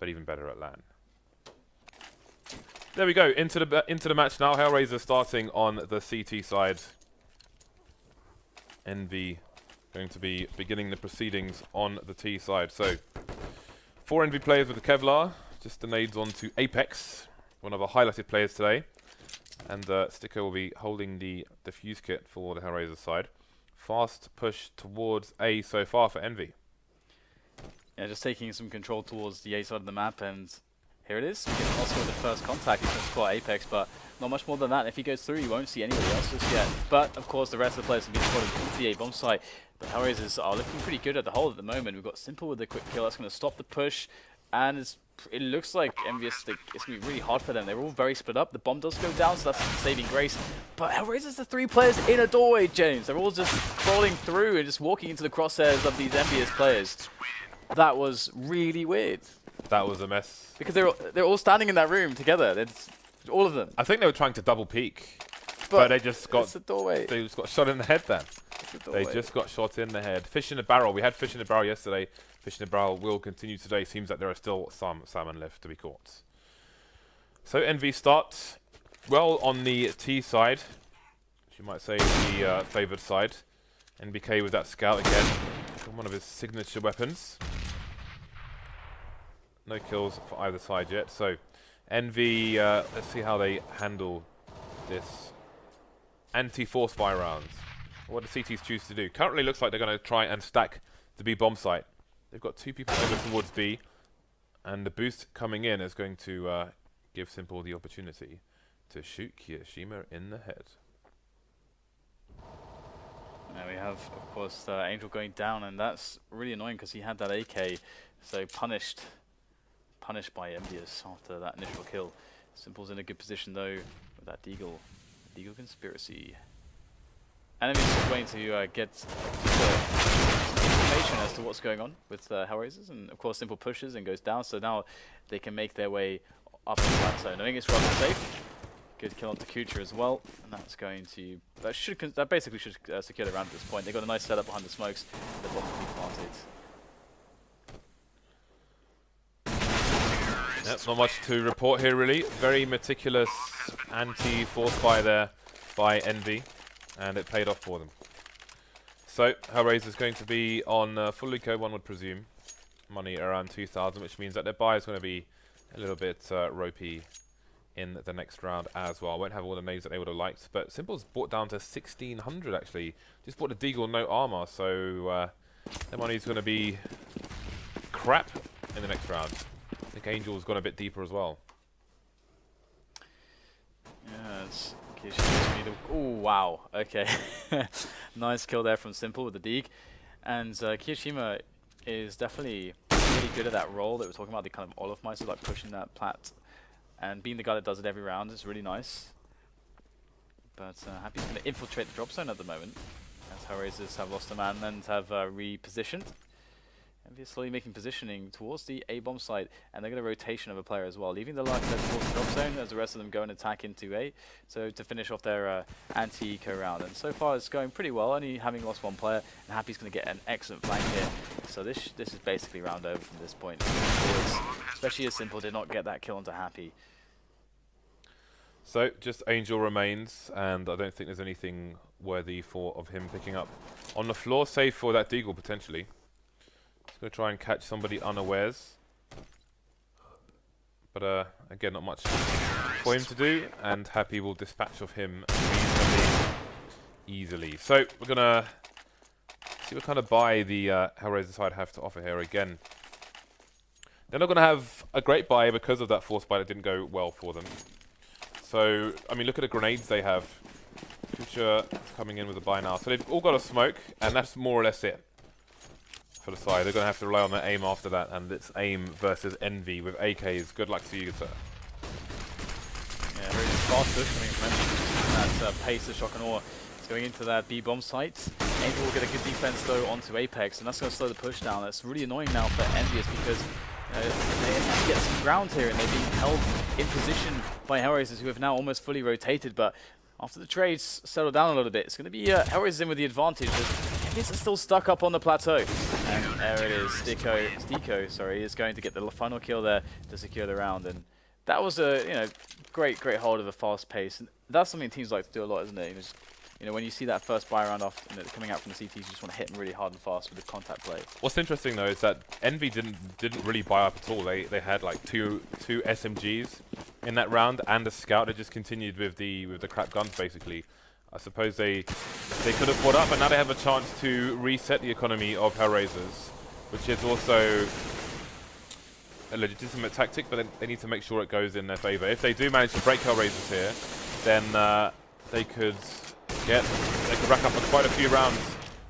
but even better at LAN. There we go, into the match now. HellRaisers starting on the CT side. EnVy going to be beginning the proceedings on the T side. So, 4 EnVy players with the Kevlar. Just the nades on to Apex, one of our highlighted players today. And Sticker will be holding the defuse kit for the HellRaisers side. Fast push towards A so far for EnVy. Yeah, just taking some control towards the A side of the map, and here it is. We get Oscar with the first contact. He's going to score Apex, but not much more than that. If he goes through, you won't see anybody else just yet. But, of course, the rest of the players have been spotted into the A bomb site. But HellRaisers are looking pretty good at the hole at the moment. We've got Simple with the quick kill. That's going to stop the push. And it looks like EnVyUs, it's going to be really hard for them. They're all very split up. The bomb does go down, so that's a saving grace. But HellRaisers are 3 players in a doorway, James. They're all just crawling through and just walking into the crosshairs of these EnVyUs players. That was really weird. That was a mess. Because they're all standing in that room together. It's all of them. I think they were trying to double peek, but they just got it's a doorway. They just got shot in the head then. They just got shot in the head. Fish in a barrel. We had fish in a barrel yesterday. Fish in a barrel will continue today. Seems like there are still some salmon left to be caught. So EnVy start well on the T side. You might say the favoured side. NBK with that scout again. One of his signature weapons. No kills for either side yet. So EnVy, let's see how they handle this anti-force fire rounds. What the CTs choose to do. Currently looks like they're going to try and stack the B bomb site. They've got 2 people over towards B, and the boost coming in is going to give Simple the opportunity to shoot Kirishima in the head. Now we have, of course, Angel going down, and that's really annoying because he had that AK, so punished by EnVyUs after that initial kill. Simple's in a good position though with that Deagle conspiracy. And EnVyUs just waiting to get information as to what's going on with HellRaisers, and of course Simple pushes and goes down, so now they can make their way up the plateau. Knowing it's rather safe. Good kill onto Kucha as well, and that's going to that basically should secure the round at this point. They got a nice setup behind the smokes. The bomb will be planted. Yep, not much to report here really. Very meticulous anti-force fire there by EnVy, and it paid off for them. So HellRaisers is going to be on full eco, one would presume. Money around 2,000, which means that their buy is going to be a little bit ropey in the next round as well. I won't have all the names that they would have liked, but Simple's bought down to 1,600 actually. Just bought a Deagle, no armor, so their money's going to be crap in the next round. I think Angel's gone a bit deeper as well. Yeah, it's oh wow, okay. Nice kill there from Simple with the Deag. And Kirishima is definitely really good at that role that we're talking about, the kind of Olaf Meister, like pushing that plat. And being the guy that does it every round is really nice. But Happy's going to infiltrate the drop zone at the moment, as HellRaisers have lost a man and have repositioned. EnVy is slowly making positioning towards the A bomb site, and they're going to rotation of a player as well, leaving the large towards the drop zone as the rest of them go and attack into A. So to finish off their anti-eco round, and so far it's going pretty well, only having lost 1 player, and Happy's going to get an excellent flank here. So this is basically round over from this point, especially as Simple did not get that kill onto Happy. So just Angel remains, and I don't think there's anything worthy of him picking up on the floor, save for that Deagle potentially. He's going to try and catch somebody unawares. But again, not much for him to do, and Happy will dispatch of him easily. So we're going to see what kind of buy the HellRaiser side have to offer here again. They're not going to have a great buy because of that force buy that didn't go well for them. So, I mean, look at the grenades they have. Kucha coming in with a buy now. So they've all got a smoke, and that's more or less it for the side. They're going to have to rely on their aim after that, and it's aim versus EnVy with AKs. Good luck to you, sir. Yeah, very fast push coming from EnVy. That pace of shock and awe is going into that B bomb site. Angel will get a good defense though onto Apex, and that's going to slow the push down. That's really annoying now for EnVyUs because they have to get some ground here, and they're being held in position by HellRaisers, who have now almost fully rotated. But after the trades settle down a little bit, it's going to be HellRaisers in with the advantage. EnVyUs are still stuck up on the plateau. And there it is. Stico, sorry, is going to get the final kill there to secure the round. And that was a great hold of a fast pace. And that's something teams like to do a lot, isn't it? When you see that first buy round off coming out from the CTs, you just want to hit them really hard and fast with the contact play. What's interesting though is that Envy didn't really buy up at all. They had like two SMGs in that round and a scout. They just continued with the crap guns basically. I suppose they could have bought up, but now they have a chance to reset the economy of HellRaisers, which is also a legitimate tactic, but they need to make sure it goes in their favor. If they do manage to break HellRaisers here, then they could rack up quite a few rounds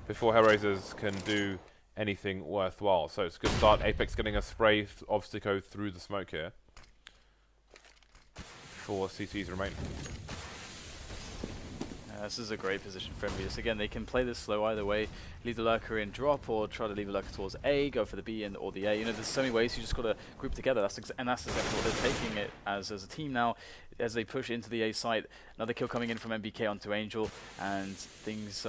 before HellRaisers can do anything worthwhile. So it's a good start. Apex getting a spray of Stico through the smoke here. 4 CTs remain. This is a great position for EnVyUs. Again, they can play this slow either way. Leave the lurker in drop, or try to leave the lurker towards A, go for the B or the A. There's so many ways. You just got to group together. That's exactly what they're taking it as a team now, as they push into the A site. Another kill coming in from MBK onto Angel, and things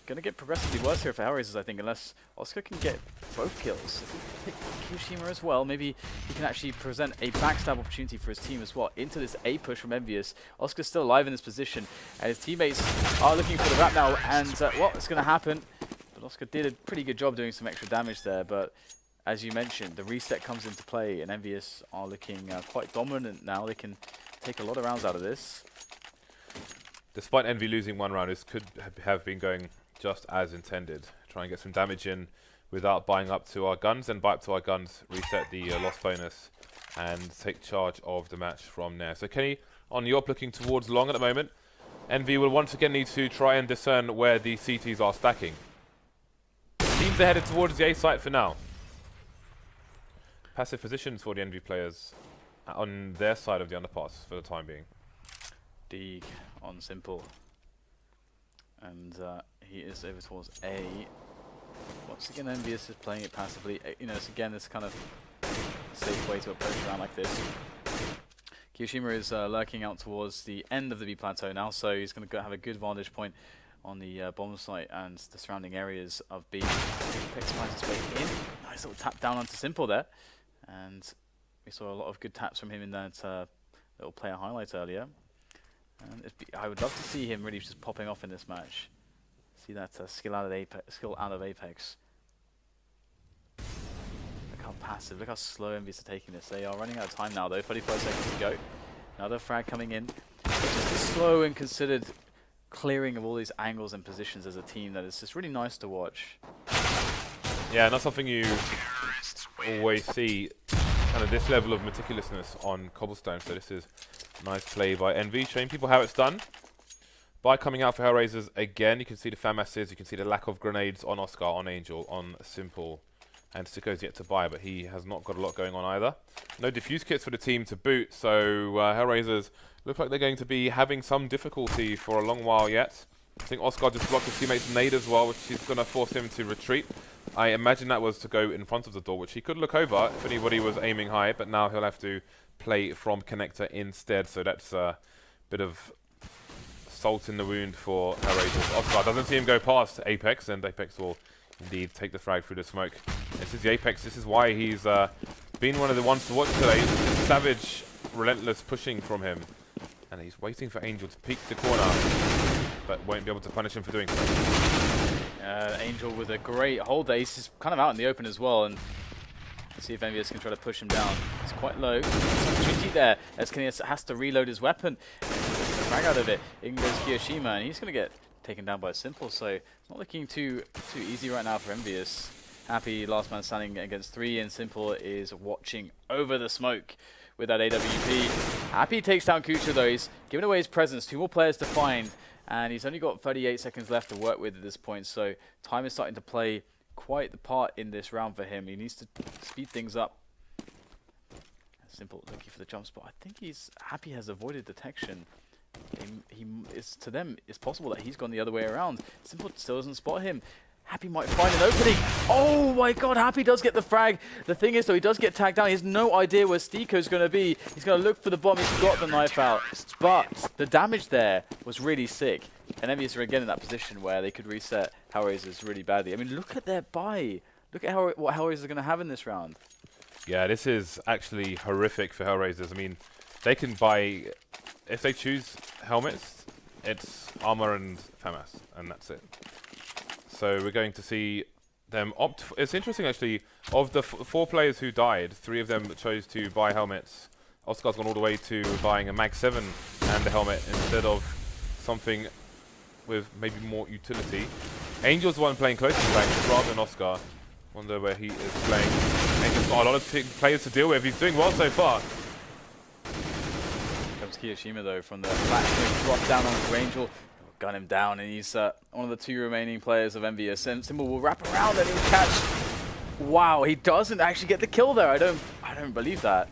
going to get progressively worse here for HellRaisers, I think, unless Oscar can get both kills. If he pick Kyoshima as well, maybe he can actually present a backstab opportunity for his team as well into this A push from EnVyUs. Oscar's still alive in this position, and his teammates are looking for the wrap now, and what's going to happen? But Oscar did a pretty good job doing some extra damage there, but as you mentioned, the reset comes into play, and EnVyUs are looking quite dominant now. They can take a lot of rounds out of this. Despite Envy losing one round, this could have been going just as intended. Try and get some damage in without buying up to our guns, and buy up to our guns, reset the loss bonus, and take charge of the match from there. So Kenny, on Yorp looking towards long at the moment. Envy will once again need to try and discern where the CTs are stacking. Teams are headed towards the A site for now. Passive positions for the Envy players on their side of the underpass for the time being. Deeg on Simple, and he is over towards A. Once again, EnVyUs is playing it passively. It's again this kind of safe way to approach around like this. Kyoshima is lurking out towards the end of the B plateau now, so he's going to have a good vantage point on the bomb site and the surrounding areas of B. Apex finds his way in. Nice little tap down onto Simple there, and we saw a lot of good taps from him in that little player highlight earlier. And I would love to see him really just popping off in this match. See that skill out of Apex. Look how passive, look how slow EnVyUs are taking this. They are running out of time now though, 35 seconds to go. Another frag coming in. It's just a slow and considered clearing of all these angles and positions as a team that is just really nice to watch. Yeah, and that's something you always see, kind of this level of meticulousness on Cobblestone. So this is nice play by Envy, showing people how it's done. By coming out for HellRaisers again, you can see the fan masses, you can see the lack of grenades on Oscar, on Angel, on Simple. And Stico's yet to buy, but he has not got a lot going on either. No defuse kits for the team to boot, so HellRaisers look like they're going to be having some difficulty for a long while yet. I think Oscar just blocked his teammate's nade as well, which is going to force him to retreat. I imagine that was to go in front of the door, which he could look over if anybody was aiming high, but now he'll have to play from connector instead, so that's a bit of salt in the wound for HellRaisers. Oscar doesn't see him go past Apex, and Apex will indeed take the frag through the smoke. This is the Apex, this is why he's been one of the ones to watch today. Savage, relentless pushing from him. And he's waiting for Angel to peek the corner, but won't be able to punish him for doing so. Angel with a great hold there. He's just kind of out in the open as well, and let's see if EnVyUs can try to push him down. It's quite low. Opportunity there as Kenny has to reload his weapon. Frag out of it. In goes Kyoshima, and he's going to get taken down by Simple, so it's not looking too easy right now for EnVyUs. Happy last man standing against 3, and Simple is watching over the smoke with that AWP. Happy takes down Kucha though. He's giving away his presence. 2 more players to find, and he's only got 38 seconds left to work with at this point, so time is starting to play quite the part in this round for him. He needs to speed things up. Simple looking for the jump spot. I think Happy has avoided detection. To them, it's possible that he's gone the other way around. Simple still doesn't spot him. Happy might find an opening. Oh my god, Happy does get the frag. The thing is, though, he does get tagged down. He has no idea where Stiko's going to be. He's going to look for the bomb. He's got the knife out. But the damage there was really sick. And EnVyUs are again in that position where they could reset HellRaisers really badly. I mean, look at their buy. Look at what HellRaisers are going to have in this round. Yeah, this is actually horrific for HellRaisers. I mean, they can buy, if they choose helmets, it's armor and FAMAS, and that's it. So we're going to see them opt. It's interesting, actually, of the 4 players who died, 3 of them chose to buy helmets. Oscar's gone all the way to buying a Mag 7 and a helmet instead of something with maybe more utility. Angel's the one playing close to bank rather than Oscar. Wonder where he is playing. Angel's got a lot of players to deal with. He's doing well so far. Here comes Kiyoshima, though, from the flat. Drop down on Angel. Gun him down, and he's one of the 2 remaining players of EnVyUs. And Symbol will wrap around and he'll catch. Wow, he doesn't actually get the kill there. I don't believe that.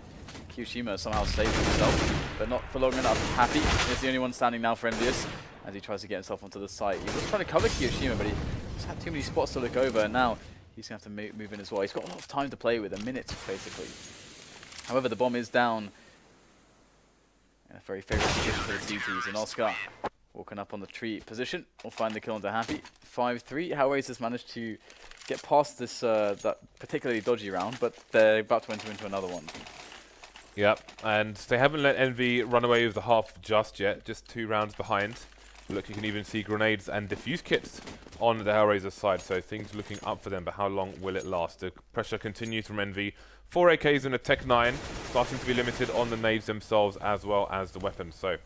Kiyoshima somehow saved himself, but not for long enough. Happy is the only one standing now for EnVyUs as he tries to get himself onto the site. He was trying to cover Kiyoshima, but he just had too many spots to look over, and now he's going to have to move in as well. He's got a lot of time to play with, a minute basically. However, the bomb is down in a very favourable position for the CTs, and Oscar walking up on the tree position will find the kill onto Happy. 5-3. HellRaisers managed to get past this that particularly dodgy round, but they're about to enter into another one. Yep, and they haven't let Envy run away with the half just yet, just 2 rounds behind. Look, you can even see grenades and defuse kits on the HellRaisers side, so things looking up for them, but how long will it last? The pressure continues from Envy. 4 AKs and a Tech 9, starting to be limited on the nades themselves as well as the weapons, so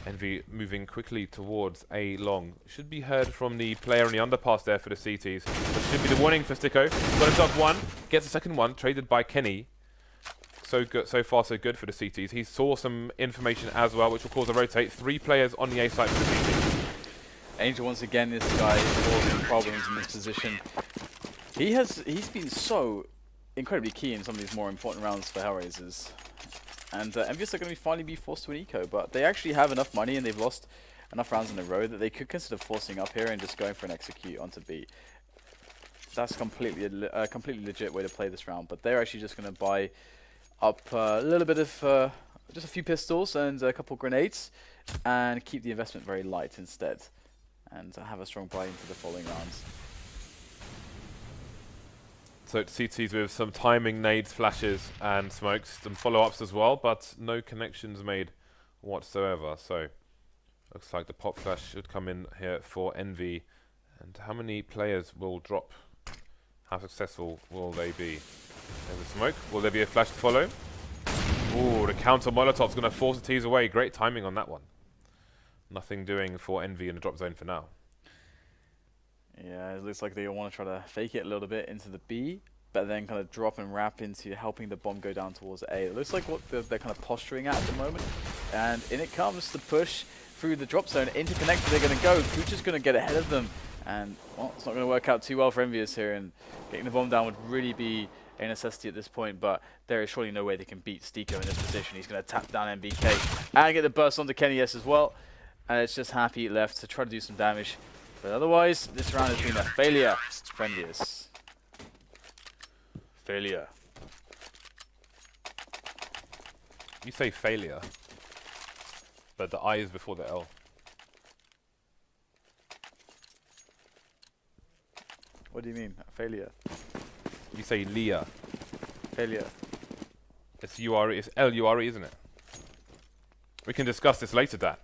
Envy moving quickly towards A long. Should be heard from the player on the underpass there for the CTs. But should be the warning for Stiko. Got himself 1, gets the second one, traded by Kenny. So good, so far so good for the CTs. He saw some information as well, which will cause a rotate. 3 players on the A side for the CTs. Angel once again, this guy is causing problems in this position. He's been so incredibly key in some of these more important rounds for HellRaisers. And EnVyUs are going to finally be forced to an eco, but they actually have enough money and they've lost enough rounds in a row that they could consider forcing up here and just going for an execute onto B. That's completely a completely legit way to play this round, but they're actually just going to buy up a little bit of just a few pistols and a couple grenades and keep the investment very light instead, and have a strong buy into the following rounds. So it's CTs with some timing, nades, flashes, and smokes, some follow-ups as well, but no connections made whatsoever. So looks like the pop flash should come in here for Envy. And how many players will drop? How successful will they be? There's a smoke. Will there be a flash to follow? Ooh, the counter Molotov's going to force the T's away. Great timing on that one. Nothing doing for Envy in the drop zone for now. Yeah, it looks like they want to try to fake it a little bit into the B, but then kind of drop and wrap into helping the bomb go down towards A. It looks like what they're kind of posturing at the moment. And in it comes the push through the drop zone. Into connector they're going to go. Kucha's going to get ahead of them. And, well, it's not going to work out too well for EnVyUs here. And getting the bomb down would really be a necessity at this point. But there is surely no way they can beat Stiko in this position. He's going to tap down MBK and get the burst onto Kenny S as well. And it's just Happy left to try to do some damage. But otherwise, this round has been a failure for EnVyUs. Failure. You say failure, but the I is before the L. What do you mean? Failure. You say Leah. Failure. It's U-R-E, it's L-U-R-E, isn't it? We can discuss this later, Dan.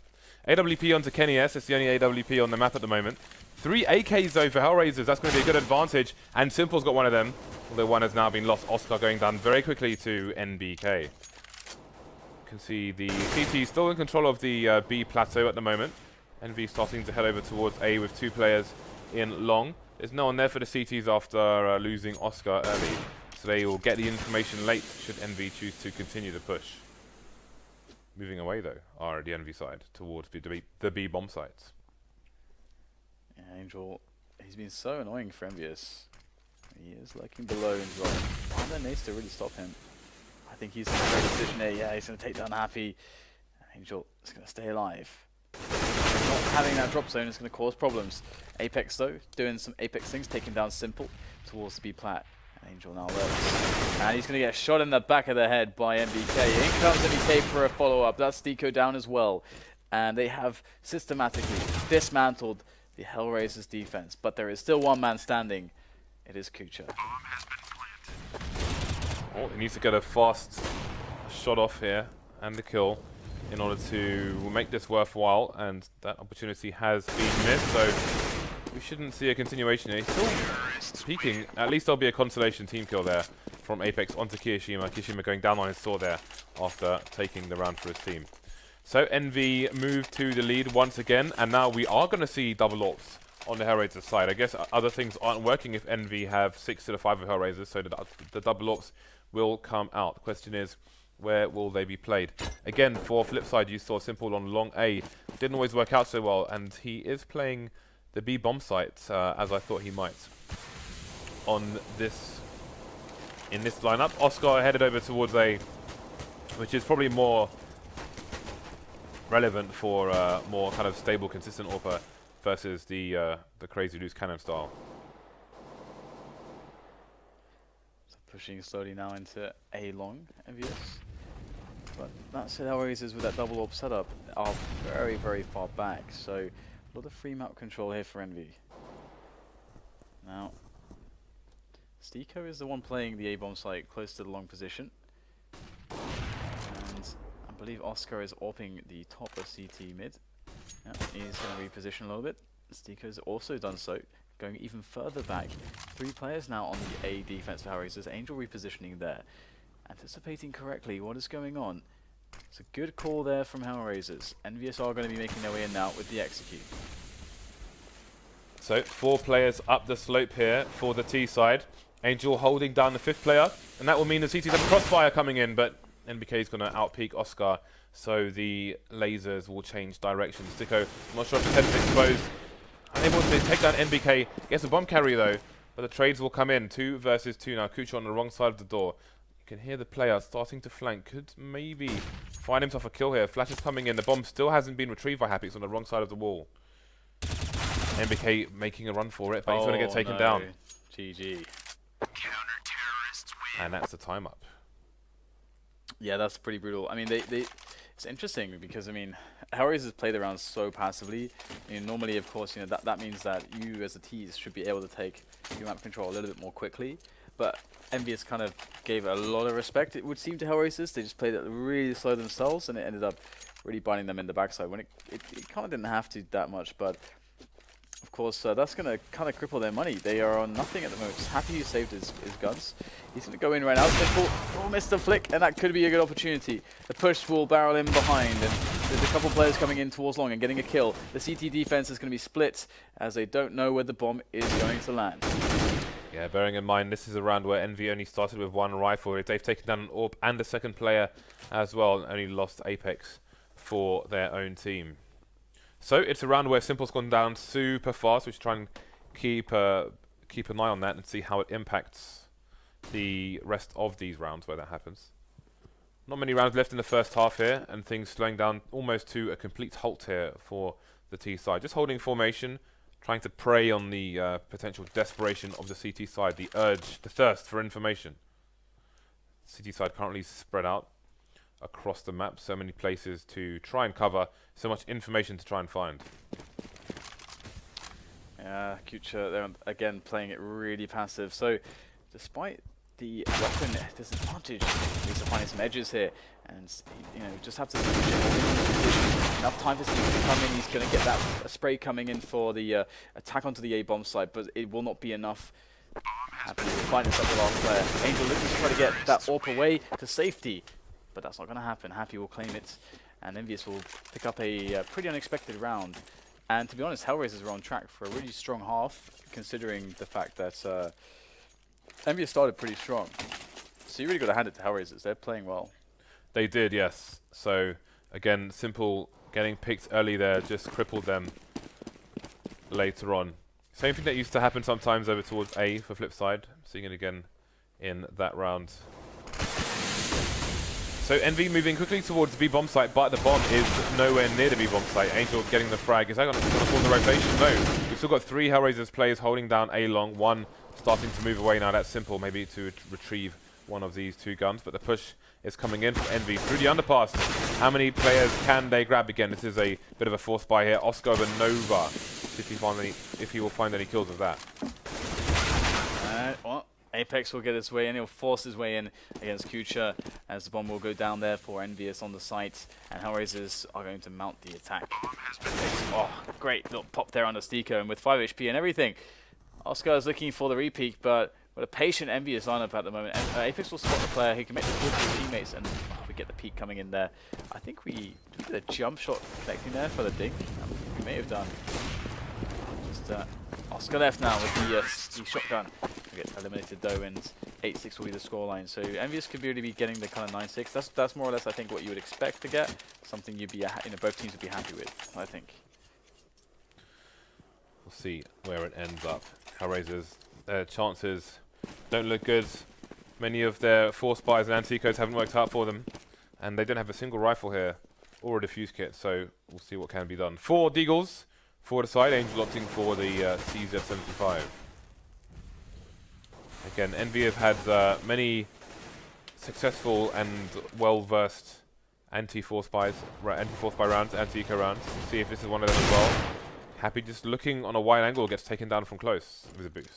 AWP onto Kenny S. It's the only AWP on the map at the moment. 3 AKs though for HellRaisers. That's going to be a good advantage. And Simple's got one of them. Although one has now been lost. Oscar going down very quickly to NBK. You can see the CT still in control of the B plateau at the moment. NV starting to head over towards A with 2 players in long. There's no one there for the CTs after losing Oscar early. So they will get the information late should NV choose to continue the push. Moving away though are the Envy side towards the B bomb sites. Yeah, Angel, he's been so annoying for EnVyUs. He is lurking below and dropping. Find their nades to really stop him. I think he's in a great position here. Yeah, he's going to take down Happy. Angel is going to stay alive. Not having that drop zone is going to cause problems. Apex though, doing some Apex things, taking down Simple towards the B plat. Angel now lurks. And he's going to get shot in the back of the head by MBK. In comes MBK for a follow-up. That's Deco down as well. And they have systematically dismantled the HellRaisers defense. But there is still one man standing. It is Kucha. Oh, he needs to get a fast shot off here and the kill in order to make this worthwhile, and that opportunity has been missed, so we shouldn't see a continuation here. He's still peeking. At least there'll be a consolation team kill there from Apex onto Kirishima. Kirishima going down on his sword there after taking the round for his team. So Envy moved to the lead once again, and now we are going to see double AWPs on the HellRaisers side. I guess other things aren't working if Envy have 6 to the 5 of HellRaisers, so the double AWPs will come out. The question is, where will they be played? Again, for flip side, you saw Simple on long A. Didn't always work out so well, and he is playing the B bomb site as I thought he might. In this lineup, Oscar headed over towards A, which is probably more relevant for more kind of stable, consistent AWPer versus the crazy loose cannon style. So pushing slowly now into A long, EnVyUs. But that said, HellRaisers with that double AWP setup are very, very far back. So a lot of free map control here for Envy. Now, Steeko is the one playing the A-bomb site close to the long position. And I believe Oscar is AWPing the top of CT mid. Yep, he's going to reposition a little bit. Steeko's also done so, going even further back. 3 players now on the A defense for HellRaisers. Angel repositioning there. Anticipating correctly what is going on. It's a good call there from HellRaisers. EnVyUs are going to be making their way in now with the execute. So 4 players up the slope here for the T side. Angel holding down the 5th player, and that will mean the CT's have a crossfire coming in, but NBK is going to outpeak Oscar, so the lasers will change direction. Sticko, I'm not sure if his head is exposed. Unable to take down NBK, gets a bomb carry though, but the trades will come in. 2 versus 2 now. Kucha on the wrong side of the door. You can hear the player starting to flank. Could maybe find himself a kill here. Flash is coming in. The bomb still hasn't been retrieved by Happy. It's on the wrong side of the wall. NBK making a run for it, but he's going to get taken down. GG. And that's the time up. Yeah, that's pretty brutal. I mean, it's interesting because, I mean, HellRaisers play the rounds so passively. I mean, normally, of course, you know, that means that you as a tease should be able to take your map control a little bit more quickly. But EnVyUs kind of gave a lot of respect, it would seem, to HellRaisers. They just played it really slow themselves, and it ended up really biting them in the backside when it kind of didn't have to that much. But of course, that's going to kind of cripple their money. They are on nothing at the moment. Just Happy who saved his guns. He's going to go in right now. Simple. Oh, missed the flick, and that could be a good opportunity. The push will barrel in behind, and there's a couple players coming in towards long and getting a kill. The CT defense is going to be split as they don't know where the bomb is going to land. Yeah, bearing in mind this is a round where Envy only started with 1 rifle. They've taken down an AWP and a second player as well, and only lost Apex for their own team. So it's a round where Simple's gone down super fast. We should try and keep an eye on that and see how it impacts the rest of these rounds where that happens. Not many rounds left in the first half here, and things slowing down almost to a complete halt here for the T side. Just holding formation, trying to prey on the potential desperation of the CT side, the urge, the thirst for information. CT side currently spread out across the map, so many places to try and cover, so much information to try and find. Yeah, Kucha, they're again playing it really passive. So despite the weapon disadvantage, he's finding some edges here, and you know, just have to enough time for Steve to come in. He's going to get that spray coming in for the attack onto the A-bomb side, but it will not be enough. Happy to find himself the last player. Angel looking to try to get that AWP away to safety, but that's not going to happen. Happy will claim it, and EnVyUs will pick up a pretty unexpected round. And to be honest, HellRaisers were on track for a really strong half, considering the fact that EnVyUs started pretty strong. So you really got to hand it to HellRaisers. They're playing well. They did, yes. So again, Simple getting picked early there just crippled them later on. Same thing that used to happen sometimes over towards A for flip side. Seeing it again in that round. So EnVy moving quickly towards the B bomb site, but the bomb is nowhere near the B bomb site. Angel getting the frag. Is that going to force the rotation? No. We've still got 3 HellRaisers players holding down A long. 1 starting to move away now. That's simple, maybe to retrieve one of these 2 guns. But the push is coming in from EnVy through the underpass. How many players can they grab again? This is a bit of a forced buy here. Oscar over Nova. If he will find any kills with that. Well, Apex will get his way in. He'll force his way in against Kucha as the bomb will go down there for EnVyUs on the site. And HellRaisers are going to mount the attack. Oh, great little pop there under Stiko. And with 5 HP and everything, Oscar is looking for the repeat, but with a patient EnVyUs lineup at the moment. And Apex will spot the player who can make the call to his teammates, and we get the peek coming in there. I think we did a jump shot connecting there for the dink. We may have done. Just Oscar left now with the shotgun. We get eliminated though, and 8-6 will be the scoreline. So EnVyUs could really be getting the kind of 9-6. That's more or less I think what you would expect to get. Something you'd be both teams would be happy with. I think. We'll see where it ends up. HellRaisers, their chances don't look good. Many of their force buys and anti-codes haven't worked out for them, and they don't have a single rifle here or a defuse kit. So we'll see what can be done. 4 Deagles. For the side, Angel opting for the CZ75. Again, EnVy have had many successful and well-versed anti-force buy rounds, anti-eco rounds. We'll see if this is one of them as well. Happy just looking on a wide angle, gets taken down from close with a boost.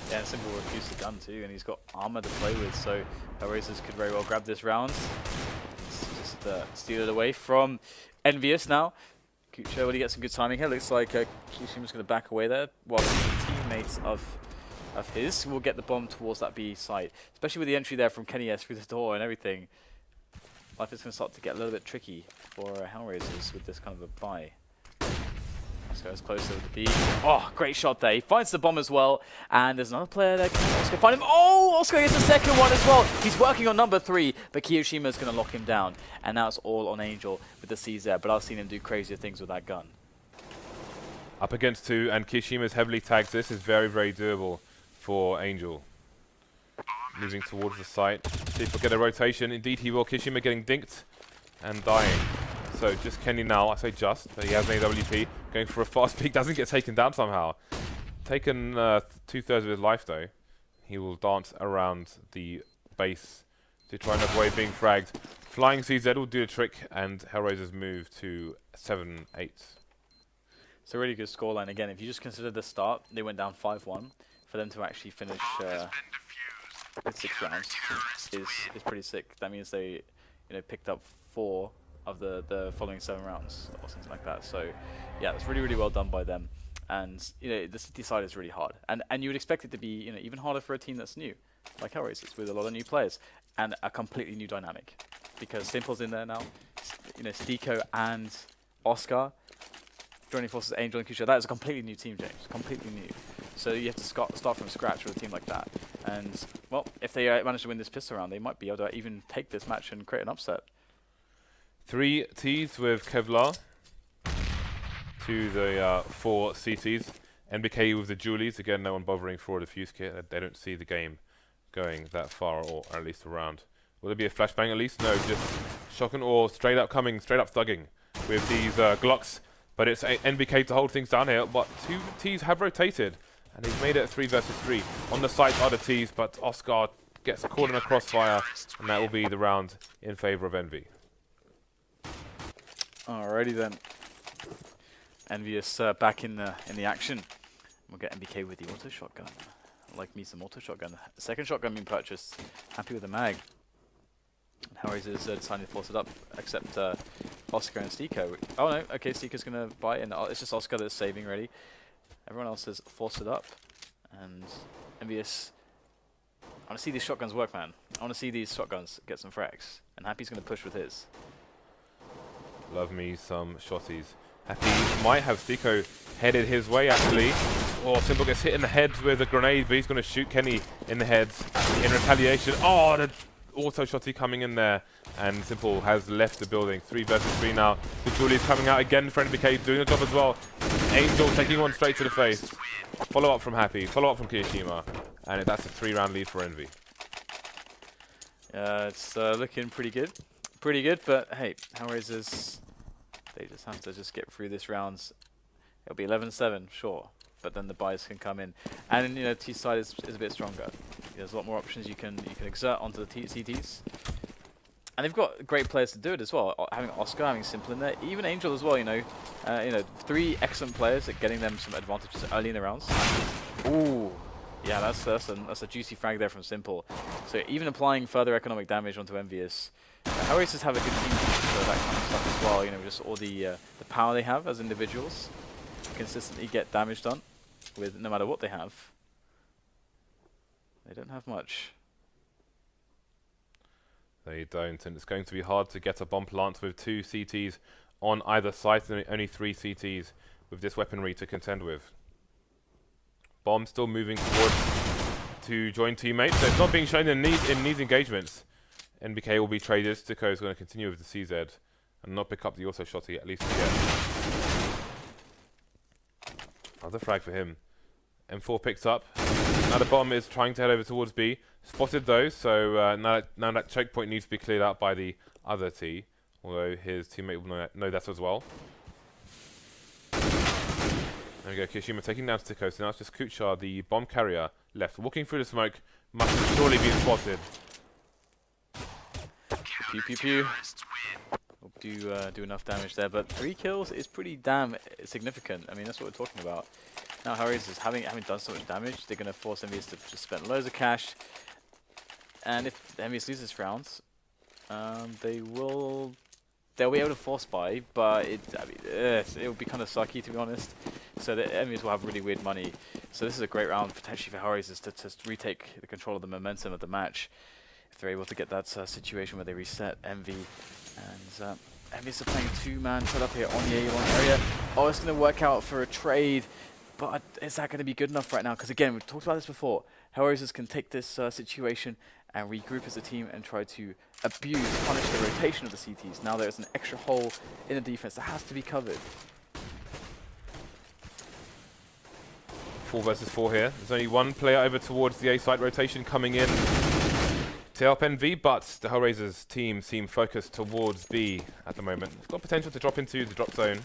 Yeah, and Simple refused the gun too, and he's got armor to play with, so HellRaisers could very well grab this round. Just steal it away from EnVyUs now. Kucha, will he get some good timing here? Looks like Kishima's going to back away there, while the teammates of his will get the bomb towards that B site. Especially with the entry there from Kenny S through the door and everything. Life is going to start to get a little bit tricky for HellRaisers with this kind of a buy. Oscar is closer with the B. Oh, great shot there. He finds the bomb as well. And there's another player there. Can Oscar find him? Oh, Oscar gets the second one as well. He's working on number 3, but Kiyoshima is going to lock him down. And now it's all on Angel with the CZ. But I've seen him do crazier things with that gun. Up against 2, and Kishima's heavily tagged. This is very, very doable for Angel. Moving towards the site. See if we'll get a rotation. Indeed, he will. Kishima getting dinked and dying. So just Kenny now, I say just, but he has an AWP, going for a fast peek, doesn't get taken down somehow. Taken 2/3 of his life though. He will dance around the base to try and avoid being fragged. Flying CZ will do the trick, and HellRaisers move to 7-8. It's a really good scoreline. Again, if you just consider the start, they went down 5-1. For them to actually finish with 6 rounds is pretty sick. That means they picked up 4 of the following 7 rounds or something like that. So yeah, it's really, really well done by them. And the city side is really hard, and you would expect it to be even harder for a team that's new, like HellRaisers, with a lot of new players and a completely new dynamic. Because Simple's in there now, Stiko and Oscar joining forces with Angel and Kucha. That is a completely new team, James. Completely new. So you have to start from scratch with a team like that. And well, if they manage to win this pistol round, they might be able to even take this match and create an upset. 3 Ts with Kevlar to the 4 CTs. NBK with the Julies. Again, no one bothering for a defuse kit. They don't see the game going that far, or at least around. Will there be a flashbang at least? No, just shotgun or straight up thugging with these Glocks. But it's NBK to hold things down here. But 2 Ts have rotated, and they've made it 3 versus 3. On the site are the Ts, but Oscar gets caught in a crossfire, and that will be the round in favor of EnVy. Alrighty then. EnVyUs back in the action. We'll get NBK with the auto shotgun. Like me some auto shotgun. The second shotgun being purchased. Happy with the mag. HellRaisers decided to force it up, except Oscar and Stiko. Oh no, okay, Stiko's gonna buy in. It's just Oscar that's saving ready. Everyone else has forced it up. And EnVyUs, I want to see these shotguns work, man. I want to see these shotguns get some frags. And Happy's gonna push with his. Love me some shotties. Happy might have Stiko headed his way actually. Oh, Simple gets hit in the head with a grenade, but he's going to shoot Kenny in the head in retaliation. Oh, the auto shotty coming in there, and Simple has left the building. 3 versus 3 now. The Julie's coming out again for NBK, doing the job as well. Angel taking one straight to the face. Follow up from Happy, follow up from Kiyoshima, and that's a 3-round lead for EnVy. It's looking pretty good. Pretty good, but hey, HellRaisers, they just have to just get through this round. It'll be 11-7, sure, but then the buys can come in. And, you know, T side is a bit stronger. There's a lot more options you can exert onto the CTs. And they've got great players to do it as well. Having Oscar, having Simple in there, even Angel as well. You know, 3 excellent players at getting them some advantages early in the rounds. Ooh, yeah, that's a juicy frag there from Simple. So even applying further economic damage onto EnVyUs, HellRaisers have a good team for that kind of stuff as well. You know, just all the power they have as individuals, consistently get damage done with no matter what they have. They don't have much. They don't, and it's going to be hard to get a bomb plant with 2 CTs on either side, and only 3 CTs with this weaponry to contend with. Bomb still moving forward to join teammates. So it's not being shown in these engagements. NBK will be traded. Sticko is going to continue with the CZ and not pick up the auto shotty, at least yet. Another frag for him. M4 picks up. Now the bomb is trying to head over towards B. Spotted though, so now that choke point needs to be cleared out by the other T, although his teammate will know that as well. There we go, Kishima taking down Sticko, so now it's just Kuchar, the bomb carrier, left. Walking through the smoke, must have surely been spotted. Pew pew pew. Hope do enough damage there, but 3 kills is pretty damn significant. I mean, that's what we're talking about. Now HellRaisers having done so much damage, they're going to force EnVyUs to just spend loads of cash. And if EnVyUs loses rounds, they'll be able to force buy, but it will be kind of sucky, to be honest. So the EnVyUs will have really weird money. So this is a great round potentially for HellRaisers to retake the control of the momentum of the match, if they're able to get that situation where they reset Envy. And EnVyUs are playing 2-man setup here on the A1 area. Oh, it's going to work out for a trade, but is that going to be good enough right now? Because again, we've talked about this before. HellRaisers can take this situation and regroup as a team and try to punish the rotation of the CTs. Now there's an extra hole in the defense that has to be covered. 4 versus 4 here. There's only 1 player over towards the A site rotation coming in to help NV, but the HellRaisers team seem focused towards B at the moment. It's got potential to drop into the drop zone.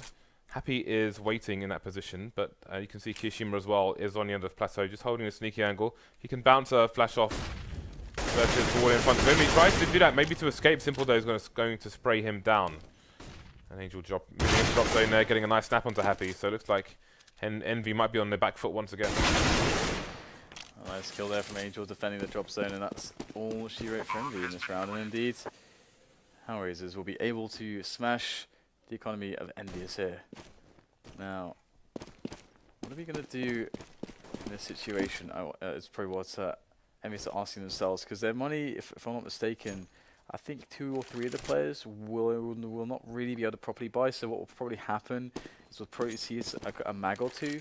Happy is waiting in that position, but you can see Kishima as well is on the end of Plateau, just holding a sneaky angle. He can bounce a flash off versus the wall in front of him. He tries to do that, maybe to escape. Simple though is going to spray him down. And Angel moving into drop zone there, getting a nice snap onto Happy. So it looks like Envy might be on their back foot once again. A nice kill there from Angel defending the drop zone, and that's all she wrote for Envy in this round. And indeed, HellRaisers will be able to smash the economy of EnVyUs here. Now, what are we going to do in this situation? It's probably what EnVyUs are asking themselves, because their money, if I'm not mistaken, I think 2 or 3 of the players will not really be able to properly buy. So what will probably happen is we'll probably see a mag or 2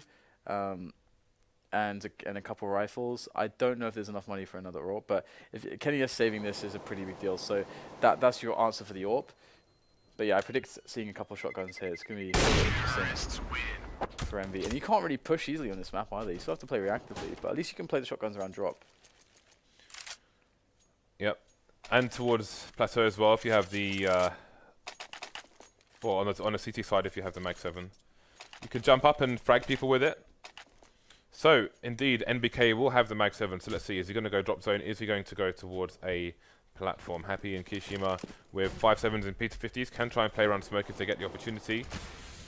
and a couple rifles. I don't know if there's enough money for another AWP, but if Kenny is saving this is a pretty big deal. So that's your answer for the AWP. But yeah, I predict seeing a couple of shotguns here. It's going to be really interesting for Envy. And you can't really push easily on this map either. You still have to play reactively, but at least you can play the shotguns around drop. Yep. And towards Plateau as well, if you have the... well, on the CT side, if you have the Mag 7. You can jump up and frag people with it. So, indeed, NBK will have the Mag 7. So let's see, is he going to go drop zone? Is he going to go towards a platform? Happy and Kishima with 5.7s and P250s can try and play around smoke if they get the opportunity.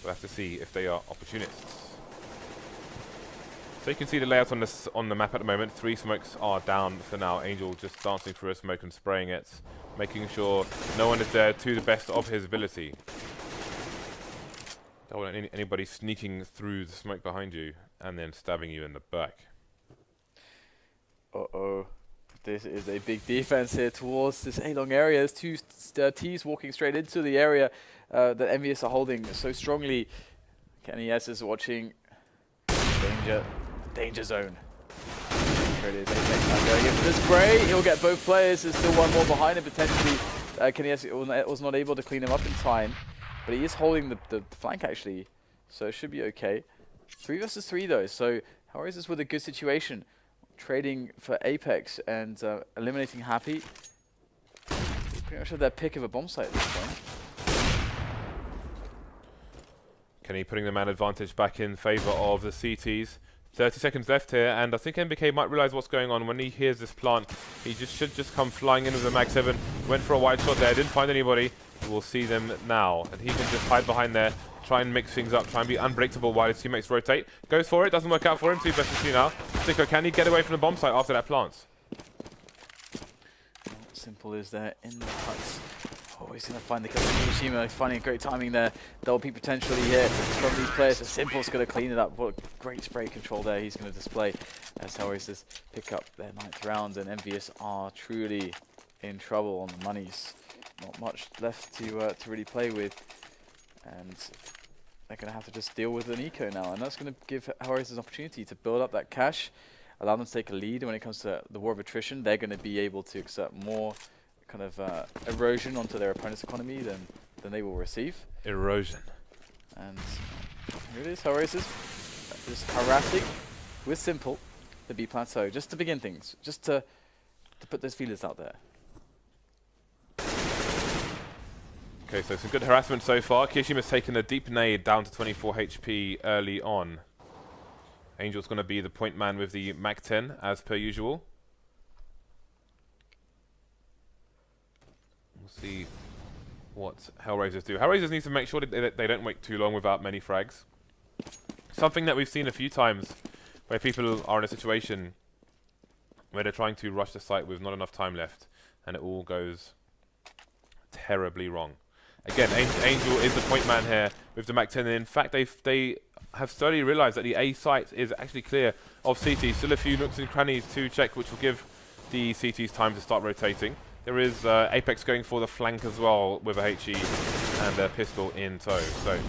We'll have to see if they are opportunists. So you can see the layout on the map at the moment. 3 smokes are down for now. Angel just dancing through a smoke and spraying it, making sure no one is there to the best of his ability. Don't want anybody sneaking through the smoke behind you and then stabbing you in the back. Uh-oh. This is a big defense here towards this A-long area. There's 2 Ts walking straight into the area that EnVyUs are holding so strongly. Kenny S is watching. Danger zone. There it is. Going in for the spray. He'll get both players. There's still 1 more behind him potentially. Kenny S was not able to clean him up in time, but he is holding the flank actually, so it should be okay. 3 versus 3 though, so HellRaisers with a good situation. Trading for Apex and eliminating Happy. pretty much have their pick of a bomb site at this point. Kenny putting the man advantage back in favour of the CTs. 30 seconds left here, and I think NBK might realise what's going on when he hears this plant. He should just come flying in with the Mag 7. Went for a wide shot there, didn't find anybody. We'll see them now, and he can just hide behind there, try and mix things up, try and be unbreakable while his teammates rotate. Goes for it, doesn't work out for him. 2 versus 2 now. Sicko, can he get away from the bomb site after that plants? Simple is there in the huts. Oh, he's going to find the kill. Hiroshima finding a great timing there. Double peak potentially here from these players. So Simple's going to clean it up. What a great spray control there he's going to display as HellRaisers pick up their 9th round, and EnVyUs are truly in trouble on the monies. Not much left to really play with, and they're going to have to just deal with an eco now, and that's going to give HellRaisers an opportunity to build up that cash, allow them to take a lead. When it comes to the war of attrition, they're going to be able to exert more kind of erosion onto their opponent's economy than they will receive. Erosion. And here it is, HellRaisers just harassing with Simple the B plateau, just to begin things, just to put those feelers out there. Okay, so some good harassment so far. Kirishima's taken a deep nade down to 24 HP early on. Angel's going to be the point man with the Mag 10 as per usual. We'll see what HellRaisers do. HellRaisers need to make sure that they don't wait too long without many frags. Something that we've seen a few times where people are in a situation where they're trying to rush the site with not enough time left, and it all goes terribly wrong. Again, Angel is the point man here with the Mag 10. In fact, they have slowly realised that the A site is actually clear of CT. Still a few nooks and crannies to check, which will give the CTs time to start rotating. There is Apex going for the flank as well with a HE and their pistol in tow. So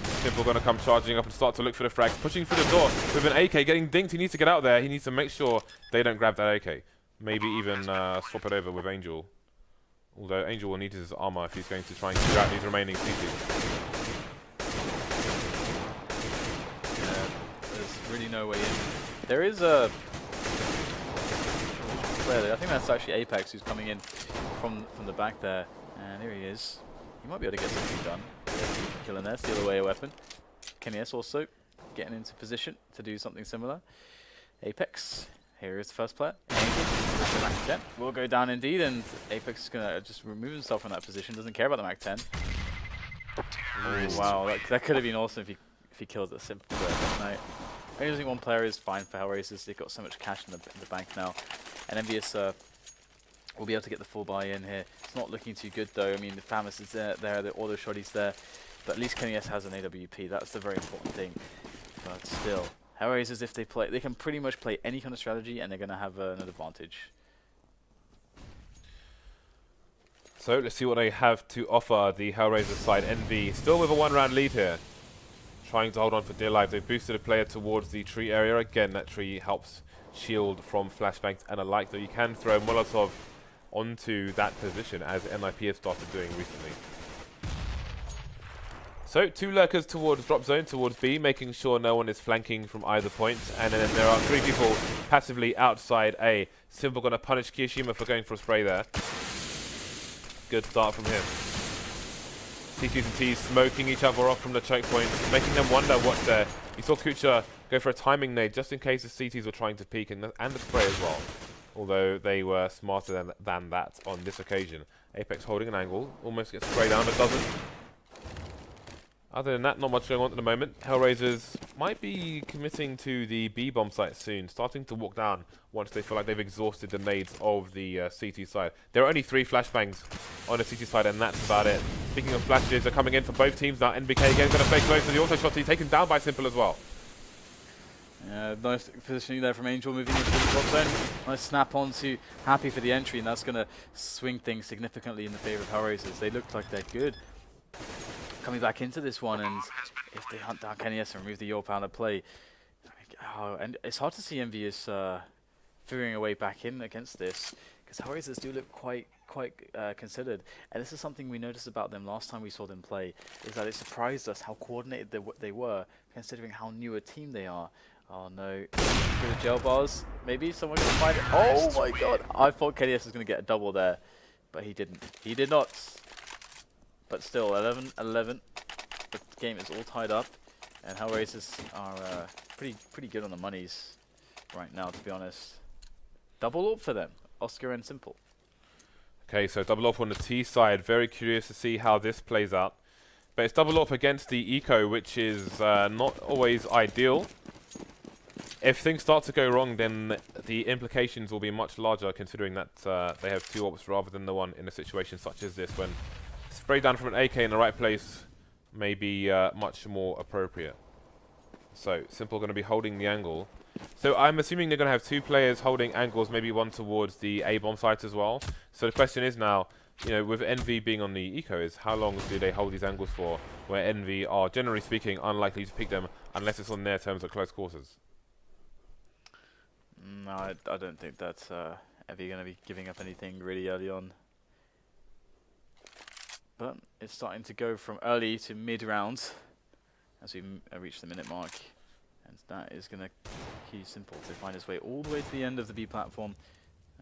Simple going to come charging up and start to look for the frags, pushing through the door with an AK, getting dinked. He needs to get out there. He needs to make sure they don't grab that AK. Maybe even swap it over with Angel. Although Angel will need his armor if he's going to try and clear out these remaining CTs. Yeah, there's really no way in. There is a player there. I think that's actually Apex who's coming in from the back there. And here he is. He might be able to get something done. Killing there, steal away a weapon. Kenny S also getting into position to do something similar. Apex. Here is the first player. The Mag 10 will go down indeed, and Apex is going to just remove himself from that position. Doesn't care about the Mag 10. Oh, wow, that could have been awesome if he kills that Simple player. No. Only losing one player is fine for HellRaisers. They've got so much cash in the bank now. And EnVyUs will be able to get the full buy-in here. It's not looking too good though. I mean, the Famous is there, the auto shotty's there. But at least Kenny S has an AWP. That's the very important thing. But still, HellRaisers, if they play, they can pretty much play any kind of strategy, and they're going to have an advantage. So let's see what they have to offer the HellRaisers side. Envy still with a 1-round lead here, trying to hold on for dear life. They've boosted a player towards the tree area. Again, that tree helps shield from flashbangs and alike, though you can throw Molotov onto that position, as NIP has started doing recently. So 2 lurkers towards drop zone, towards B, making sure no one is flanking from either point. And then there are 3 people passively outside A. Simple going to punish Kirishima for going for a spray there. Good start from him. CTs and Ts smoking each other off from the choke point, making them wonder what's there. You saw Kucha go for a timing nade just in case the CTs were trying to peek, and the spray as well. Although they were smarter than that on this occasion. Apex holding an angle, almost gets sprayed down, but doesn't. Other than that, not much going on at the moment. HellRaisers might be committing to the B bomb site soon, starting to walk down once they feel like they've exhausted the nades of the CT side. There are only 3 flashbangs on the CT side, and that's about it. Speaking of flashes, they're coming in for both teams now. NBK again going to play close to the auto shot. He's taken down by Simple as well. Nice positioning there from Angel, moving into the drop zone. Nice snap onto Happy for the entry, and that's going to swing things significantly in the favour of HellRaisers. They look like they're good coming back into this one, and if they hunt down Kenny S and remove the Yorp out of play, and it's hard to see EnVyUs figuring a way back in against this, because HellRaisers do look quite considered. And this is something we noticed about them last time we saw them play, is that it surprised us how coordinated they were, considering how new a team they are. Oh no, through the gel bars, maybe someone going to find it. Oh my god, I thought Kenny S was going to get a double there. but he didn't. He did not. But still, 11-11. The game is all tied up, and HellRaisers are pretty good on the monies right now, to be honest. Double AWP for them, Oscar and Simple. Okay, so double AWP on the T side. Very curious to see how this plays out. But it's double AWP against the Eco, which is not always ideal. If things start to go wrong, then the implications will be much larger, considering that they have 2 AWPs rather than the one in a situation such as this, when spray down from an AK in the right place may be much more appropriate. So, Simple going to be holding the angle. So I'm assuming they're going to have 2 players holding angles, maybe one towards the A-bomb site as well. So the question is now, you know, with EnVy being on the Eco, is how long do they hold these angles for, where EnVy are, generally speaking, unlikely to pick them unless it's on their terms of close quarters? No, I don't think that's EnVy going to be giving up anything really early on. But it's starting to go from early to mid-round as we reach the minute mark. And that is going to key Simple to find his way all the way to the end of the B platform.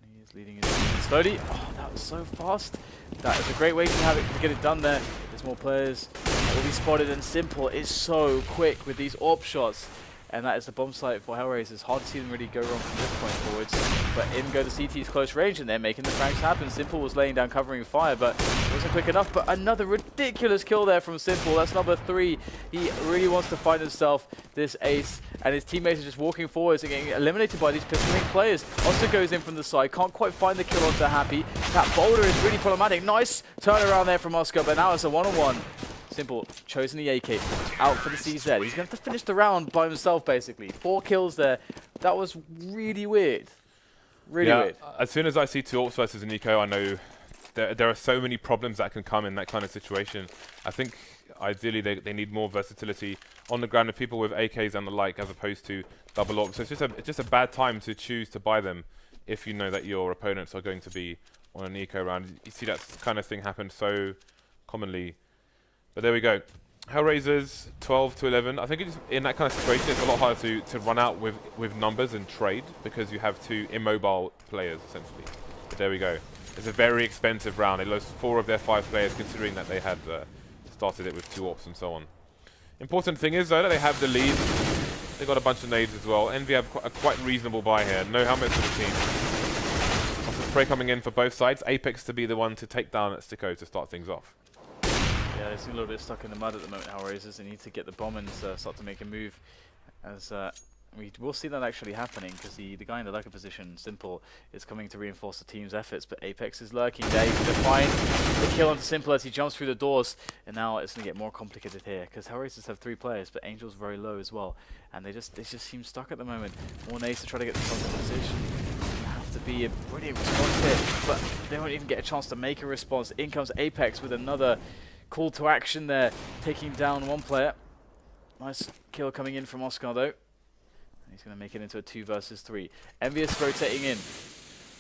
And he is leading his team slowly. Oh, that was so fast. That is a great way to have it, to get it done there. There's more players that will be spotted, and Simple is so quick with these AWP shots. And that is the bomb site for HellRaisers. Hard to see them really go wrong from this point forwards. But in go the CT's close range, and they're making the frags happen. Simple was laying down covering fire, but it wasn't quick enough. But another ridiculous kill there from Simple. That's number 3. He really wants to find himself this ace, and his teammates are just walking forwards and getting eliminated by these pistoling players. Oscar goes in from the side, can't quite find the kill onto Happy. That boulder is really problematic. Nice turnaround there from Oscar, but now it's a one-on-one. Simple chosen the AK, out for the CZ. He's going to have to finish the round by himself, basically. 4 kills there. That was really weird. Really weird. As soon as I see 2 AWPs versus an Eco, I know there are so many problems that can come in that kind of situation. I think ideally they need more versatility on the ground of people with AKs and the like, as opposed to double AWPs. So it's just a bad time to choose to buy them if you know that your opponents are going to be on an Eco round. You see that kind of thing happen so commonly. But there we go. HellRaisers 12-11. I think it's in that kind of situation, it's a lot harder to run out with numbers and trade, because you have 2 immobile players, essentially. But there we go. It's a very expensive round. They lost 4 of their 5 players, considering that they had started it with 2 AWPs and so on. Important thing is, though, that they have the lead. They got a bunch of nades as well. EnVy have a quite reasonable buy here. No helmets for the team. Lots of spray coming in for both sides. Apex to be the one to take down at Sticko to start things off. Yeah, they're still a little bit stuck in the mud at the moment, HellRaisers. They need to get the bomb and start to make a move. As we will see that actually happening, because the guy in the lurker position, Simple, is coming to reinforce the team's efforts. But Apex is lurking there. He's going to find the kill onto Simple as he jumps through the doors. And now it's going to get more complicated here, because HellRaisers have 3 players, but Angel's very low as well. And they just seem stuck at the moment. More nades to try to get themselves in position. To be a brilliant response here, but they won't even get a chance to make a response. In comes Apex with another call to action there, taking down 1 player. Nice kill coming in from Oscar, though. And he's going to make it into a 2 versus 3. EnVyUs rotating in.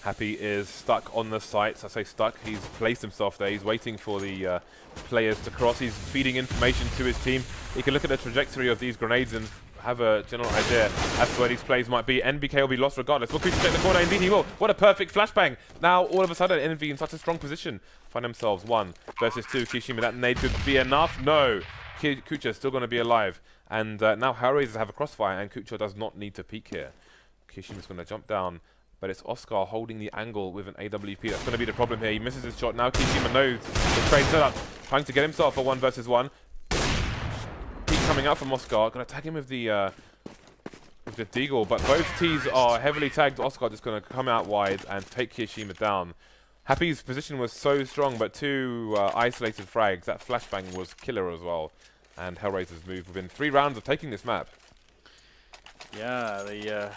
Happy is stuck on the sites. I say stuck, he's placed himself there. He's waiting for the players to cross. He's feeding information to his team. He can look at the trajectory of these grenades and have a general idea as to where these plays might be. NBK will be lost regardless. Will Kucha take the corner? Indeed he will. What a perfect flashbang. Now, all of a sudden, EnVy in such a strong position. Find themselves 1 versus 2. Kishima, that nade could be enough. No. Kucha still going to be alive. And now HellRaisers have a crossfire, and Kucha does not need to peek here. Kishima's going to jump down, but it's Oscar holding the angle with an AWP. That's going to be the problem here. He misses his shot. Now Kishima knows the trade setup, trying to get himself a 1 versus 1. Coming out from Oscar, going to tag him with the deagle, but both T's are heavily tagged. Oscar just going to come out wide and take Kishima down. Happy's position was so strong, but 2 isolated frags. That flashbang was killer as well. And HellRaisers move within 3 rounds of taking this map. Yeah, the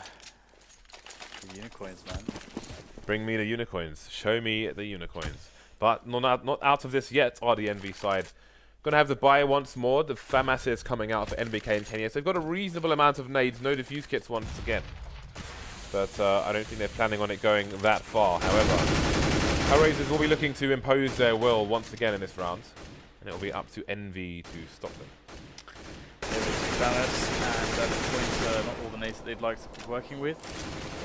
unicorns, man. Bring me the unicorns. Show me the unicorns. But not out of this yet are the EnVy side. Going to have the buy once more. The FAMAS is coming out for NBK and Kenya. So they've got a reasonable amount of nades. No defuse kits once again. But I don't think they're planning on it going that far. However, HellRaisers will be looking to impose their will once again in this round. And it will be up to EnVy to stop them. There is FAMAS, and at this point, not all the nades that they'd like to be working with.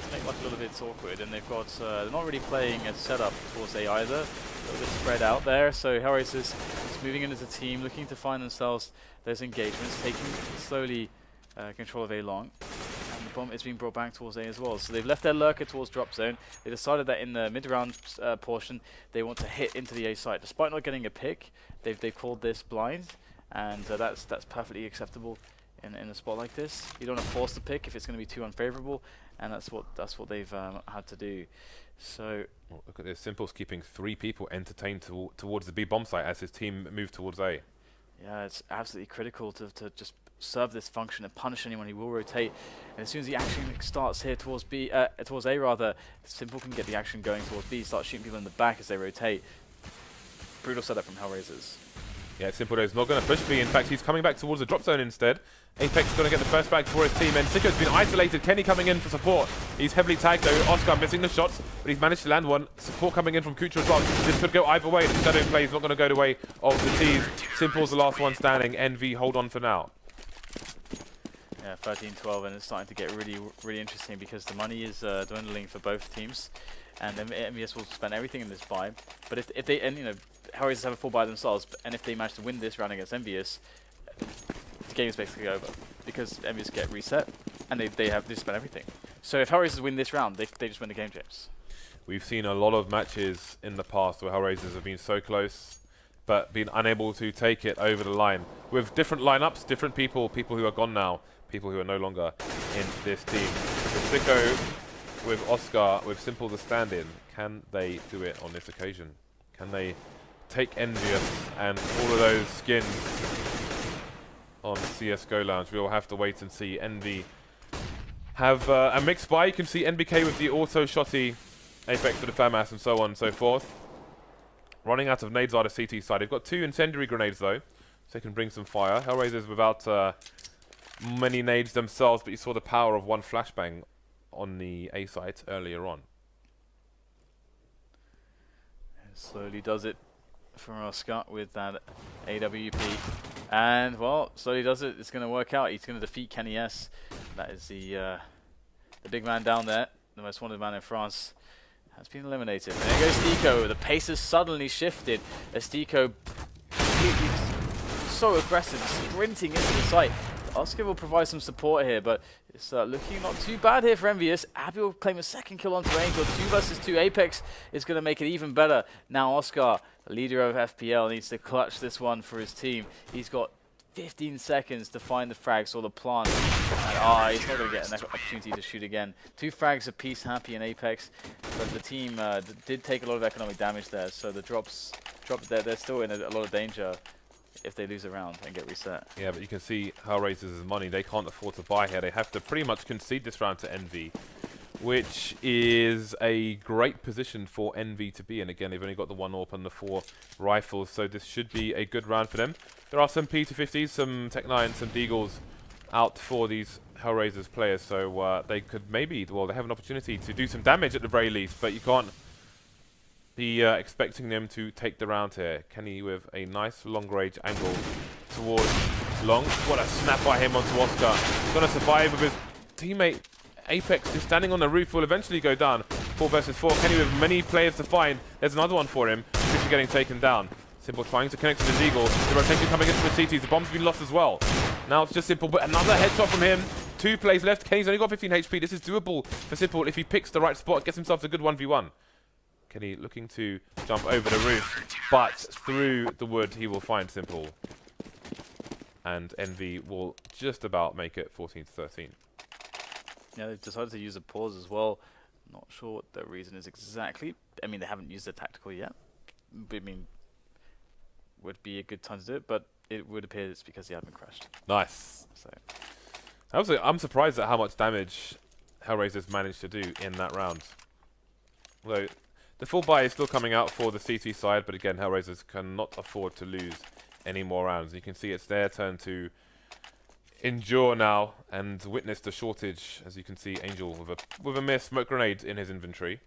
to make life a little bit awkward, and they've got they're not really playing a setup towards A either. A little bit spread out there, so HellRaisers is moving in as a team, looking to find themselves those engagements, taking slowly control of A long. And the bomb is being brought back towards A as well. So they've left their lurker towards drop zone. They decided that in the mid-round portion, they want to hit into the A site. Despite not getting a pick, they've called this blind, and that's perfectly acceptable in a spot like this. You don't want to force the pick if it's going to be too unfavorable, and that's what they've had to do. So well, look at this. Simple's keeping 3 people entertained towards the B bomb site as his team move towards A. yeah, it's absolutely critical to just serve this function and punish anyone who will rotate. And as soon as the action starts here towards B, towards A rather, Simple can get the action going towards B, start shooting people in the back as they rotate. Brutal setup from HellRaisers. Yeah, Simple though is not going to push B. In fact, he's coming back towards the drop zone instead. Apex is going to get the first frag for his team, and Sicko's been isolated. Kenny coming in for support. He's heavily tagged though. Oscar missing the shots, but he's managed to land one. Support coming in from Kucha as well. This could go either way. The shadow play is not going to go the way of the T's. Simple's the last one standing. EnVy hold on for now. Yeah, 13-12, and it's starting to get really interesting because the money is dwindling for both teams, and EnVyUs will spend everything in this buy. But if they, and you know, HellRaisers have a full buy themselves, and if they manage to win this round against EnVyUs, the game is basically over because EnVyUs get reset, and they spend everything. So if HellRaisers win this round, they just win the game, James. We've seen a lot of matches in the past where HellRaisers have been so close, but been unable to take it over the line. With different lineups, different people who are gone now, people who are no longer in this team. With Sicko, with Oscar, with Simple the stand-in, can they do it on this occasion? Can they take EnVyUs and all of those skins on CSGO Lounge? We'll have to wait and see. Envy have a mixed buy. You can see NBK with the auto-shotty, Apex for the FAMAS and so on and so forth. Running out of nades on the CT side. They've got 2 incendiary grenades though, so they can bring some fire. HellRaisers without many nades themselves, but you saw the power of one flashbang on the A site earlier on. And slowly does it for Oscar with that AWP. And, well, slowly does it. It's going to work out. He's going to defeat Kenny S. That is the big man down there, the most wanted man in France, has been eliminated. And there goes Deco. The pace has suddenly shifted as Deco so aggressive, sprinting into the site. Oscar will provide some support here, but it's looking not too bad here for EnVyUs. Abby will claim a second kill onto Angel. 2 versus 2. Apex is going to make it even better. Now Oscar, the leader of FPL, needs to clutch this one for his team. He's got 15 seconds to find the frags or the plant. And, he's not going to get an opportunity to shoot again. 2 frags apiece, Happy and Apex, but the team did take a lot of economic damage there, so the drops they're still in a lot of danger if they lose a round and get reset. Yeah, but you can see HellRaisers' money. They can't afford to buy here. They have to pretty much concede this round to EnVy, which is a great position for EnVy to be in. Again, they've only got the 1 AWP and the 4 rifles, so this should be a good round for them. There are some P250s, some Tech-9s, some Deagles out for these HellRaisers players, so they could maybe, well, they have an opportunity to do some damage at the very least, but you can't be expecting them to take the round here. Kenny with a nice long-range angle towards Long. What a snap by him onto Oscar. He's going to survive with his teammate Apex just standing on the roof. Will eventually go down. 4 versus 4. Kenny with many players to find. There's another one for him. Kucha getting taken down. Simple trying to connect to the Eagle. The rotation coming into the CTs. The bomb's been lost as well. Now it's just Simple, but another headshot from him. 2 plays left. Kenny's only got 15 HP. This is doable for Simple if he picks the right spot. Gets himself a good 1v1. Kenny looking to jump over the roof, but through the wood he will find Simple. And EnVy will just about make it 14-13. Yeah, they've decided to use a pause as well. Not sure what the reason is exactly. I mean, they haven't used the tactical yet. But, I mean, would be a good time to do it, but it would appear it's because they haven't crashed. Nice. So I'm surprised at how much damage HellRaisers managed to do in that round. Although the full buy is still coming out for the CT side, but again, HellRaisers cannot afford to lose any more rounds. You can see it's their turn to endure now and witness the shortage. As you can see, Angel with a mere smoke grenade in his inventory.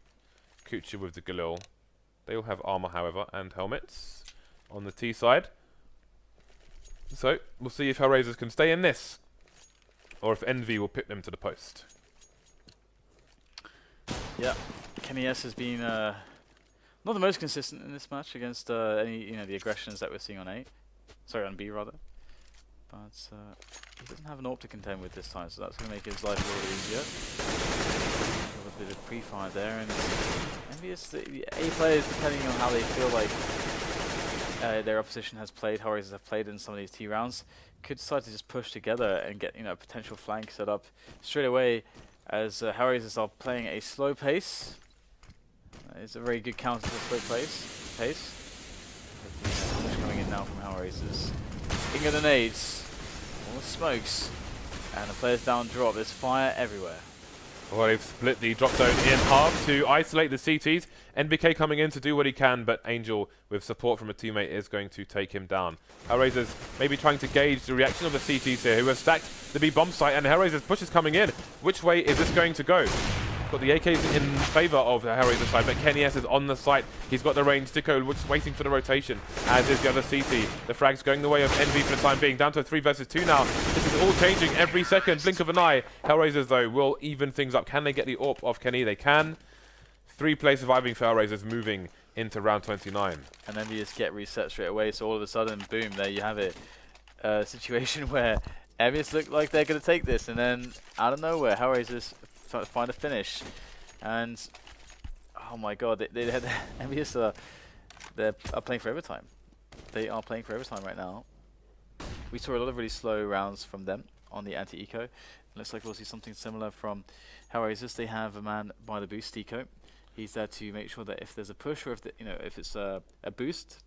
Kucha with the Galil. They all have armor, however, and helmets on the T side. So we'll see if HellRaisers can stay in this, or if EnVy will pit them to the post. Yeah, Kenny S has been not the most consistent in this match against any the aggressions that we're seeing on A. Sorry, on B rather. But he doesn't have an AWP to contend with this time, so that's going to make his life a little easier. A bit of pre-fire there, and EnVyUs, the A players, depending on how they feel like their opposition has played, HellRaisers have played in some of these T rounds, could decide to just push together and get a potential flank set up straight away, as HellRaisers are playing a slow pace. It's a very good counter to the slow pace. Coming in now from HellRaisers. King of the nades, all the smokes, and the players down drop. There's fire everywhere. Well, they've split the drop zone in half to isolate the CTs. NBK coming in to do what he can, but Angel, with support from a teammate, is going to take him down. HellRaisers maybe trying to gauge the reaction of the CTs here, who have stacked the B bomb site, and HellRaisers push is coming in. Which way is this going to go? Got the AKs in favour of the HellRaisers side, but Kenny S is on the site. He's got the range. Sticko just waiting for the rotation, as is the other CT. The frag's going the way of Envy for the time being. Down to a 3 versus 2 now. This is all changing every second. Blink of an eye. HellRaisers, though, will even things up. Can they get the AWP off Kenny? They can. 3 players surviving for HellRaisers, moving into round 29. And EnVyUs get reset straight away, so all of a sudden, boom, there you have it. A situation where EnVyUs look like they're going to take this, and then out of nowhere, HellRaisers find a finish. And oh my god, EnVyUs are playing for overtime. They are playing for overtime right now. We saw a lot of really slow rounds from them on the anti-eco. Looks like we'll see something similar from HellRaisers. They have a man by the boost eco. He's there to make sure that if there's a push, or if it's a boost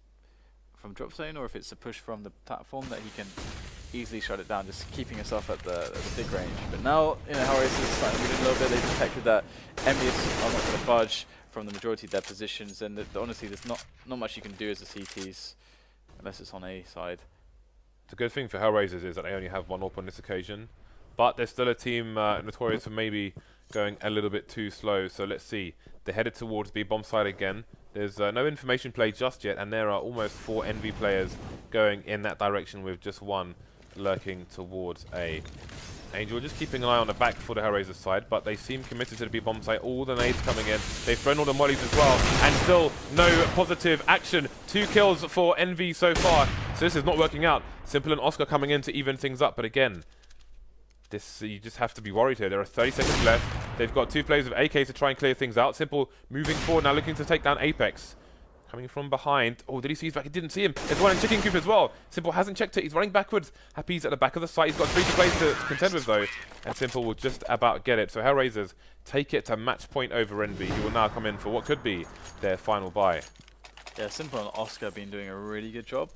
from drop zone, or if it's a push from the platform, that he can easily shut it down, just keeping himself at the big range. But now, HellRaisers is starting to move in a little bit. They detected that EnVyUs are not going to budge from the majority of their positions, and honestly, there's not much you can do as a CTs unless it's on A side. The good thing for HellRaisers is that they only have 1 AWP on this occasion, but they're still a team notorious for maybe going a little bit too slow. So let's see. They're headed towards B bomb side again. There's no information play just yet, and there are almost 4 Envy players going in that direction, with just 1 lurking towards A. Angel just keeping an eye on the back for the HellRaisers side, but they seem committed to the B bomb site. All the nades coming in. They've thrown all the mollies as well, and still no positive action. 2 kills for Envy so far, so this is not working out. Simple and Oscar coming in to even things up, but again, you just have to be worried here. There are 30 seconds left. They've got 2 players with AKs to try and clear things out. Simple moving forward now, looking to take down Apex. Coming from behind. Oh, did he see his back? He didn't see him. There's one in chicken coop as well. Simple hasn't checked it. He's running backwards. Happy he's at the back of the site. He's got 3 players to contend with, though. And Simple will just about get it. So HellRaisers take it to match point over Envy, who will now come in for what could be their final buy. Yeah, Simple and Oscar have been doing a really good job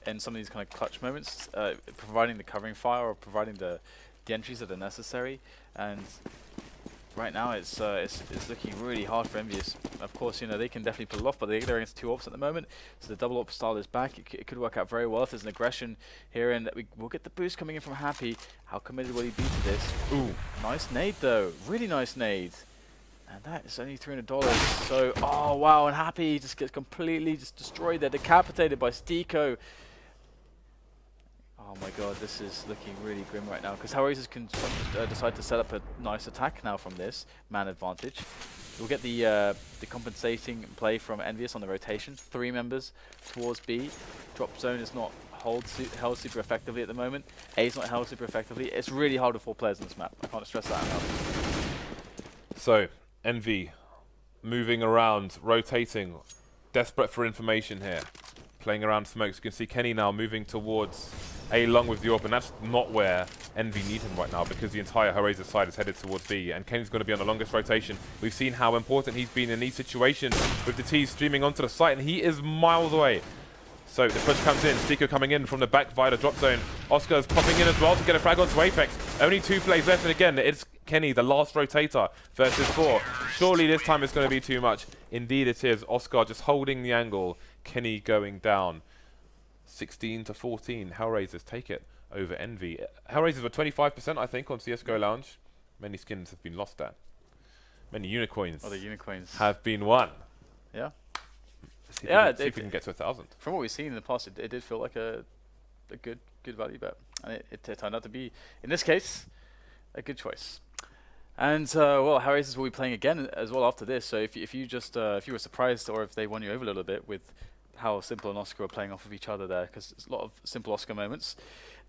in some of these kind of clutch moments, providing the covering fire, or providing the entries that are necessary. And right now it's looking really hard for EnVyUs. Of course, they can definitely pull it off, but they're against 2 AWPs at the moment, so the double AWP style is back. It could work out very well if there's an aggression here, and we'll get the boost coming in from Happy. How committed will he be to this? Ooh, nice nade though, really nice nade. And that is only $300, so, oh wow, and Happy just gets completely destroyed there, decapitated by Stiko. Oh my god, this is looking really grim right now, because HellRaisers can decide to set up a nice attack now from this man advantage. We'll get the compensating play from EnVyUs on the rotation. 3 members towards B. Drop zone is not held super effectively at the moment. A is not held super effectively. It's really hard with 4 players on this map. I can't stress that enough. So, Envy moving around, rotating, desperate for information here. Playing around smokes. You can see Kenny now moving towards A long with the AWP, and that's not where Envy need him right now, because the entire HellRaisers side is headed towards B, and Kenny's going to be on the longest rotation. We've seen how important he's been in these situations with the T's streaming onto the site, and he is miles away. So the push comes in, Stiko coming in from the back via the drop zone. Oscar's popping in as well to get a frag onto Apex. Only 2 plays left, and again, it's Kenny, the last rotator, versus 4. Surely this time it's going to be too much. Indeed it is. Oscar just holding the angle. Kenny going down. 16 to 14. HellRaisers take it over Envy. HellRaisers were 25%, I think, on CSGO Lounge. Many skins have been lost there. Many unicorns. Oh, the unicorns have been won. Yeah. See if we can get to 1,000. From what we've seen in the past, it did feel like a good value bet, and it turned out to be, in this case, a good choice. And well, HellRaisers will be playing again as well after this. So if you just if you were surprised or if they won you over a little bit with how Simple and Oscar were playing off of each other there, because it's a lot of Simple Oscar moments,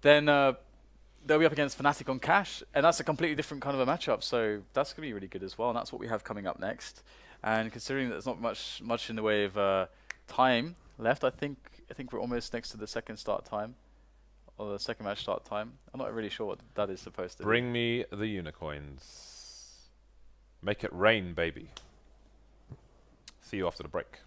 then they'll be up against Fnatic on Cash, and that's a completely different kind of a matchup. So that's gonna be really good as well, and that's what we have coming up next. And considering that there's not much in the way of time left, I think we're almost next to the second start time. Or the second match start time. I'm not really sure what that is supposed to be. Bring me the unicorns. Make it rain, baby. See you after the break.